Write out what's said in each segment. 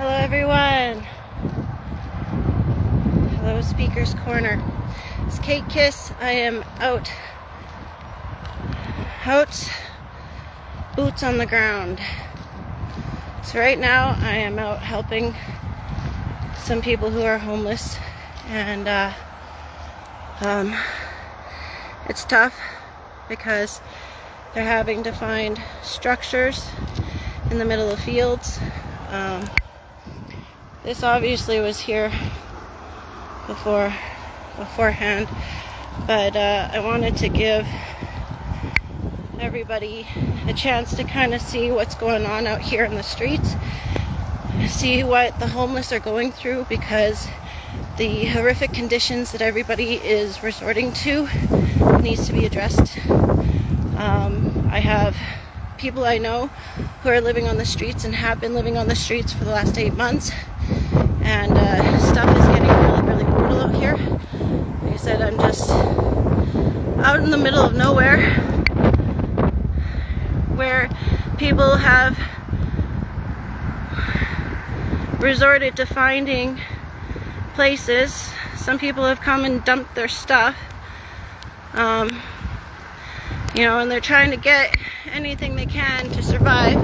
Hello everyone. Hello Speaker's Corner. It's Kate Kiss. I am out, boots on the ground. So right now I am out helping some people who are homeless, and it's tough because they're having to find structures in the middle of fields. This obviously was here beforehand, but I wanted to give everybody a chance to kind of see what's going on out here in the streets, see what the homeless are going through, because the horrific conditions that everybody is resorting to needs to be addressed. I have people I know who are living on the streets and have been living on the streets for the last 8 months, and stuff is getting really brutal out here. Like I said, I'm just out in the middle of nowhere where people have resorted to finding places. Some people have come and dumped their stuff, and they're trying to get anything they can to survive.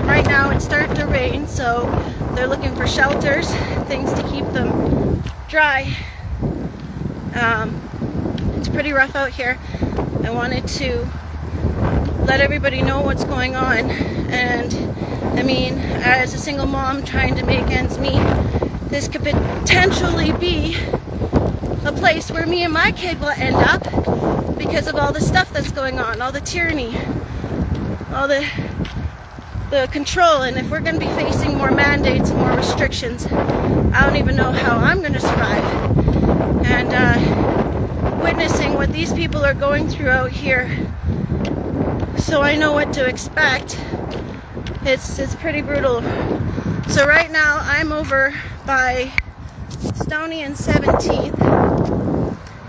Right now it's starting to rain, so they're looking for shelters, things to keep them dry. It's pretty rough out here. I wanted to let everybody know what's going on, and I mean, as a single mom trying to make ends meet, this could potentially be a place where me and my kid will end up because of all the stuff that's going on, all the tyranny, all the control. And if we're going to be facing more mandates and more restrictions, I don't even know how I'm going to survive. And witnessing what these people are going through out here, so I know what to expect, it's pretty brutal. So right now I'm over by Stoney and 17th,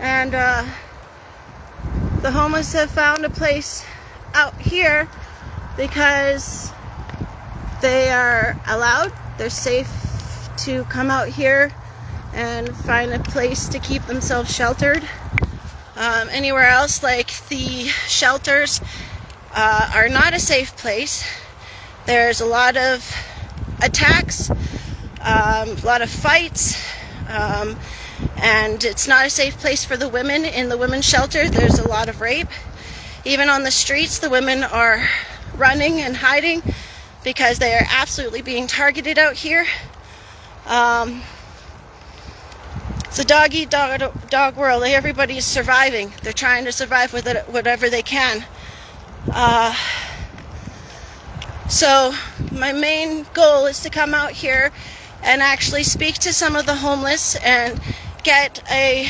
and the homeless have found a place out here because they are allowed, they're safe to come out here and find a place to keep themselves sheltered. Anywhere else, like the shelters, are not a safe place. There's a lot of attacks, a lot of fights, and it's not a safe place for the women. In the women's shelter, there's a lot of rape. Even on the streets, the women are running and hiding because they are absolutely being targeted out here. It's a dog-eat-dog world. Everybody's surviving. They're trying to survive with it, whatever they can. So my main goal is to come out here and actually speak to some of the homeless and get a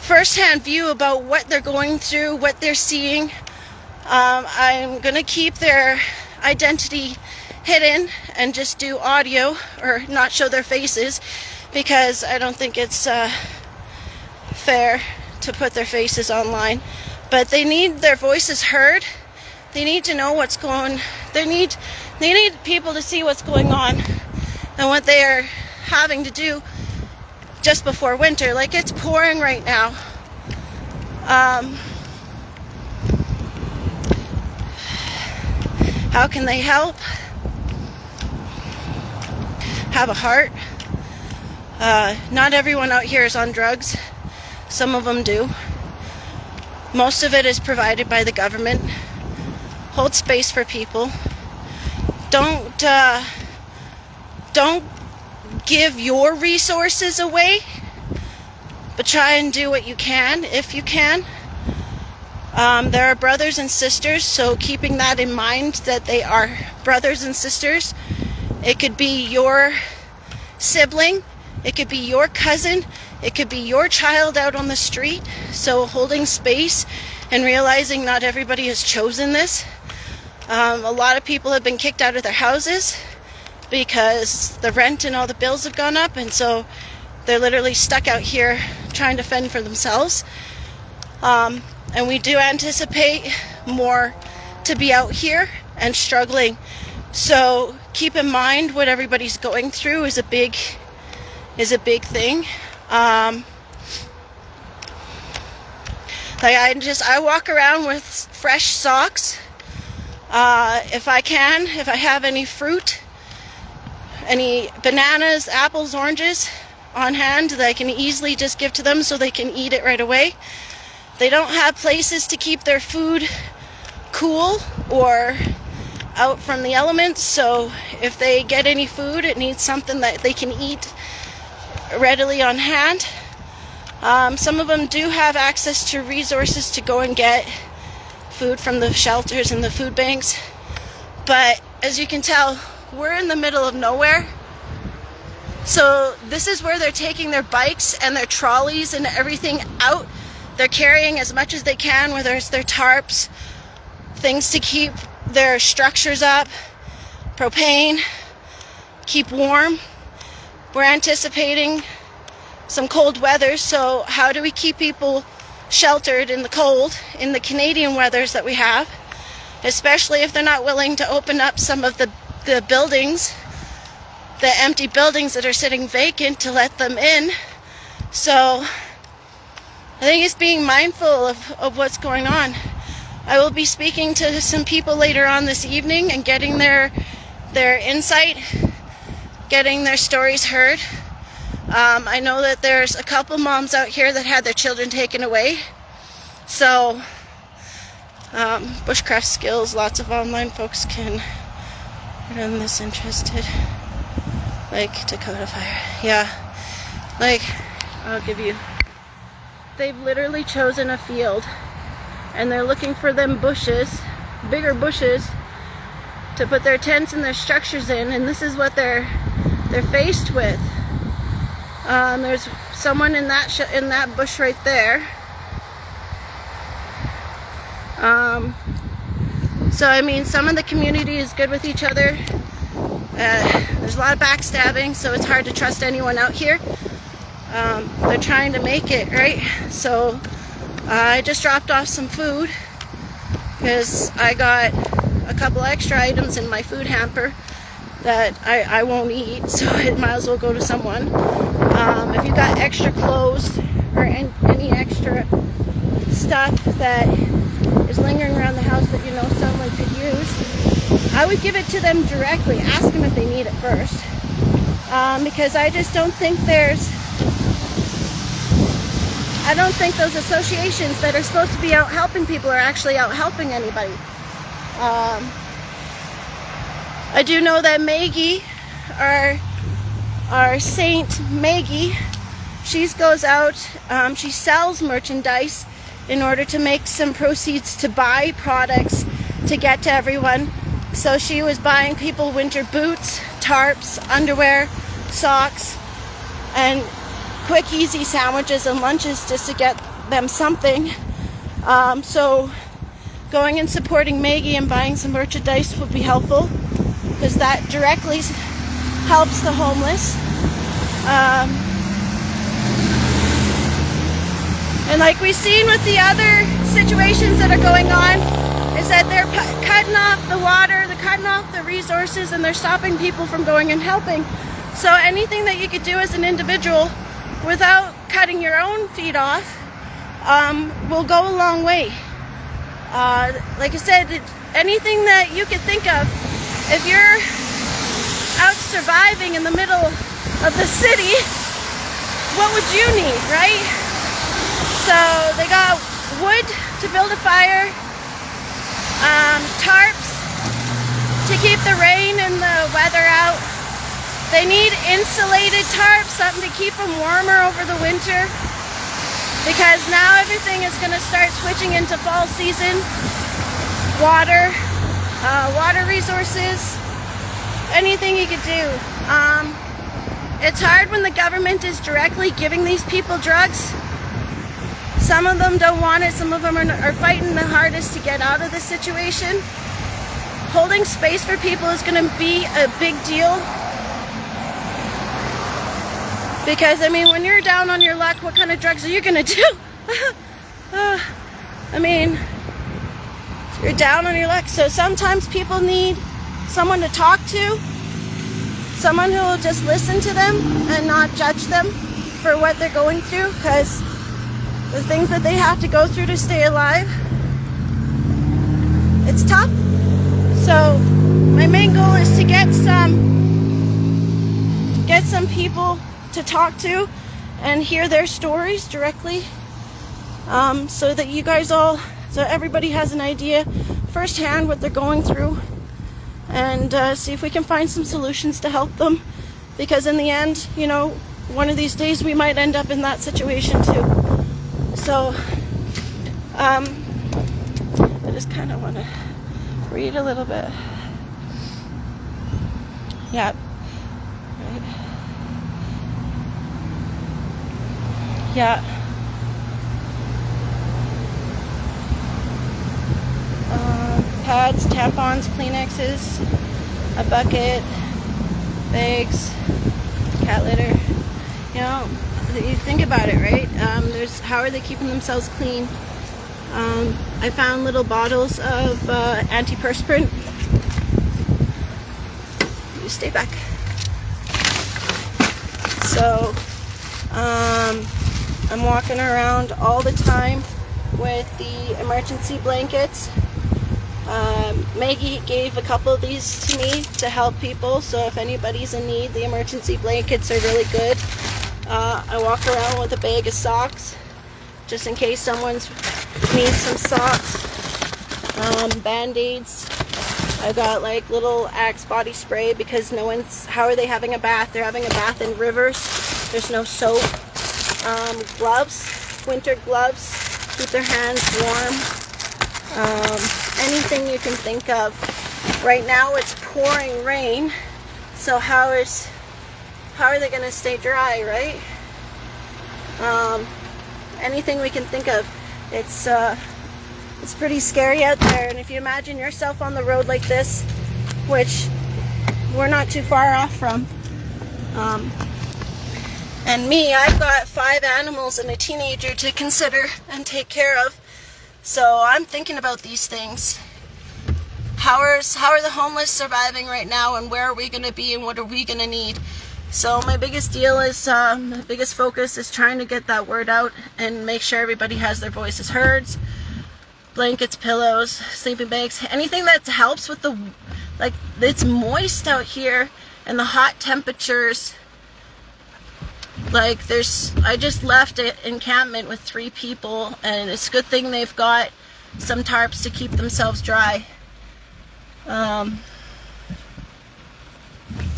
first-hand view about what they're going through, what they're seeing. I'm going to keep their identity hidden and just do audio, or not show their faces, because I don't think it's fair to put their faces online. But they need their voices heard. They need to know what's going. They need people to see what's going on and what they are having to do just before winter. Like, it's pouring right now. How can they help? Have a heart. Not everyone out here is on drugs. Some of them do. Most of it is provided by the government. Hold space for people. Don't give your resources away, but try and do what you can, if you can. There are brothers and sisters, so keeping that in mind, that they are brothers and sisters. It could be your sibling, it could be your cousin, it could be your child out on the street. So holding space and realizing not everybody has chosen this. A lot of people have been kicked out of their houses because the rent and all the bills have gone up, and so they're literally stuck out here trying to fend for themselves. And we do anticipate more to be out here and struggling So keep in mind what everybody's going through is a big thing. Like I walk around with fresh socks. If I have any fruit, any bananas, apples, oranges on hand that I can easily just give to them so they can eat it right away. They don't have places to keep their food cool or out from the elements, so if they get any food, it needs something that they can eat readily on hand. Some of them do have access to resources to go and get food from the shelters and the food banks, but as you can tell, we're in the middle of nowhere. So this is where they're taking their bikes and their trolleys and everything out. They're carrying as much as they can, whether it's their tarps, things to keep their structures up, propane, keep warm. We're anticipating some cold weather, so how do we keep people sheltered in the cold, in the Canadian weathers that we have, especially if they're not willing to open up some of the buildings, the empty buildings that are sitting vacant, to let them in. So I think it's being mindful of what's going on. I will be speaking to some people later on this evening and getting their insight, getting their stories heard. I know that there's a couple moms out here that had their children taken away. So bushcraft skills, lots of online folks can run this interested. Like Dakota Fire. Yeah. Like, I'll give you. They've literally chosen a field and they're looking for them bushes, bigger bushes, to put their tents and their structures in, and this is what they're faced with. There's someone in that bush right there. So I mean, some of the community is good with each other. There's a lot of backstabbing, so it's hard to trust anyone out here. They're trying to make it, right? So I just dropped off some food because I got a couple extra items in my food hamper that I won't eat, so it might as well go to someone. If you got extra clothes or any extra stuff that is lingering around the house that you know someone could use, I would give it to them directly. Ask them if they need it first, because I just don't think I don't think those associations that are supposed to be out helping people are actually out helping anybody. I do know that Maggie, our Saint Maggie, she goes out, she sells merchandise in order to make some proceeds to buy products to get to everyone. So she was buying people winter boots, tarps, underwear, socks, and quick easy sandwiches and lunches just to get them something. So going and supporting Maggie and buying some merchandise would be helpful, because that directly helps the homeless. And like we've seen with the other situations that are going on, is that they're cutting off the water, they're cutting off the resources, and they're stopping people from going and helping. So anything that you could do as an individual without cutting your own feet off will go a long way. Like I said, anything that you could think of, if you're out surviving in the middle of the city, what would you need, right? So they got wood to build a fire, tarps to keep the rain and the weather out. They need insulated tarps, something to keep them warmer over the winter, because now everything is going to start switching into fall season. Water, water resources, anything you could do. It's hard when the government is directly giving these people drugs. Some of them don't want it, some of them are fighting the hardest to get out of this situation. Holding space for people is going to be a big deal. Because, I mean, when you're down on your luck, what kind of drugs are you going to do? I mean, you're down on your luck. So sometimes people need someone to talk to, someone who will just listen to them and not judge them for what they're going through, because the things that they have to go through to stay alive, it's tough. So my main goal is to get some people to talk to and hear their stories directly, so that you guys all, so everybody has an idea firsthand what they're going through, and see if we can find some solutions to help them, because in the end, you know, one of these days we might end up in that situation too. So I just kind of want to read a little bit. Yeah. Right. Yeah. Pads, tampons, Kleenexes, a bucket, bags, cat litter. You know, you think about it, right? How are they keeping themselves clean? I found little bottles of antiperspirant. You stay back. So I'm walking around all the time with the emergency blankets. Maggie gave a couple of these to me to help people, so if anybody's in need, the emergency blankets are really good. I walk around with a bag of socks just in case someone's needs some socks. Band-aids. I got like little Axe body spray, because how are they having a bath? They're having a bath in rivers. There's no soap. Gloves, winter gloves, keep their hands warm. Anything you can think of. Right now it's pouring rain, so how are they going to stay dry, right? Anything we can think of. It's pretty scary out there, and if you imagine yourself on the road like this, which we're not too far off from, and me, I've got 5 animals and a teenager to consider and take care of, so I'm thinking about these things. How are the homeless surviving right now, and where are we going to be, and what are we going to need? So my biggest deal is, my biggest focus is trying to get that word out and make sure everybody has their voices heard. Blankets, pillows, sleeping bags, anything that helps with the, like, it's moist out here and the hot temperatures. Like, I just left an encampment with 3 people, and it's a good thing they've got some tarps to keep themselves dry.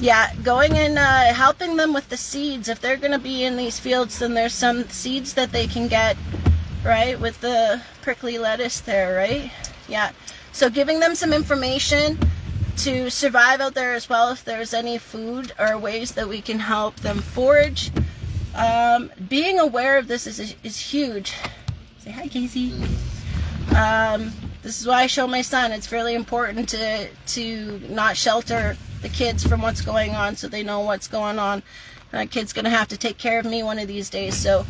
Yeah, going and helping them with the seeds. If they're going to be in these fields, then there's some seeds that they can get, right, with the prickly lettuce there, right? Yeah, so giving them some information to survive out there as well, if there's any food or ways that we can help them forage. Being aware of this is huge. Say hi, Casey. This is why I show my son. It's really important to not shelter the kids from what's going on, so they know what's going on. My kid's gonna have to take care of me one of these days, so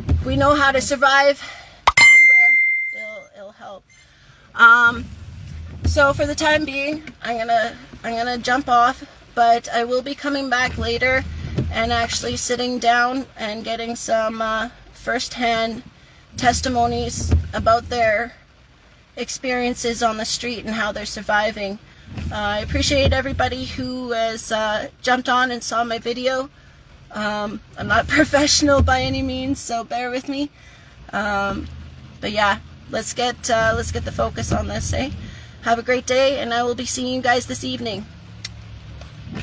if we know how to survive anywhere, it'll help. So for the time being, I'm gonna jump off, but I will be coming back later and actually sitting down and getting some first-hand testimonies about their experiences on the street and how they're surviving. I appreciate everybody who has jumped on and saw my video. I'm not professional by any means, so bear with me. But yeah, let's get the focus on this, eh? Have a great day, and I will be seeing you guys this evening.